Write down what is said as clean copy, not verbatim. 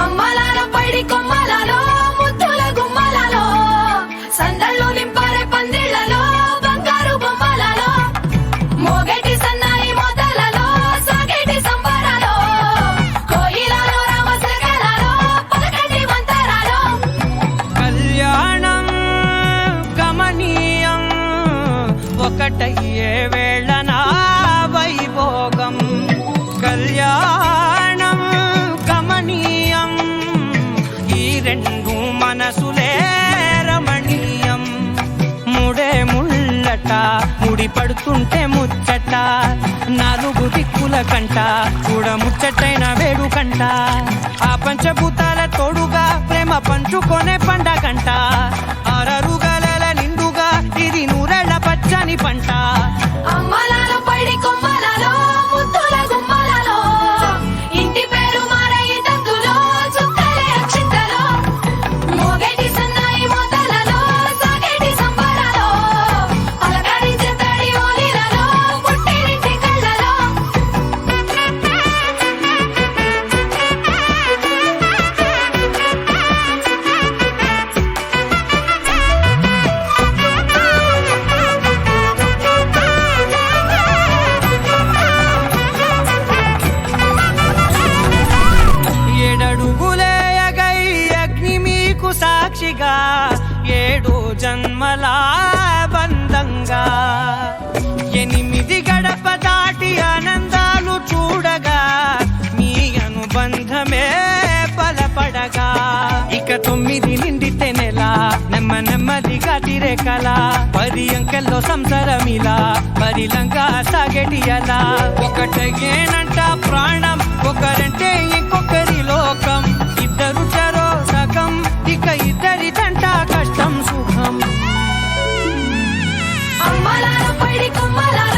అమ్మలాల పైడి కొమ్మలలో ముద్దుల గుమ్మలలో సందళ్ళు నింపారే పందిళ్లలో బంగారు బొమ్మలలో మోగేటి సన్నాయి మొదలలో సాగేటి సంబరాలో కోయిలలో రామశకలలో పలకటి మంతరాలో కళ్యాణం గమనీయం ఒకటయ్యే వేళ నా వైభోగం కళ్యాణం గమనీయం ఈ రెండు మనసులే రమణీయం ముడే ముళ్ళట ముడి పడుతుంటే ముచ్చట నాలుగు దిక్కుల కంట చూడ ముచ్చటైన వేడుకంట ఆ పంచభూతాల తోడుగా ప్రేమ పంచుకొనే పండగంట ఆరరుగల నిండుగా ఇది నూరెళ్ళ పచ్చని పంట అమ్మలాల పైడి కొమ్మలలో ముద్దుల గుమ్మలలో ఇంటి పేరు మారయి తందులో చుక్కలే అక్షింతలో మోగేటి సన్నాయి మొదలలో సాగేటి సంబరాలో పలకరించే తడి ఓలిలలో పుట్టినింటి కళ్ళలో ఏడడుగులే ఎగై అగ్ని మీకు సాక్షిగా ఏడు జన్మల బంధంగా 8 గడప దాటి ఆనందాలు చూడగా మీ అనుబంధమే బలపడగా ఇక 9 నిండితే నెల నెమ్మదిగా తిరేకల 10 అంకెల్లో సంసారమిలా పరిలంగా సాగేటి అలా ఒకటేనంట ప్రాణం ఒకరంటే ఇంకొకరి లోకం ఇద్దరు చరో సగం ఇక ఇద్దరి తంట కష్టం సుఖం అమ్మలాల పైడి కొమ్మలలో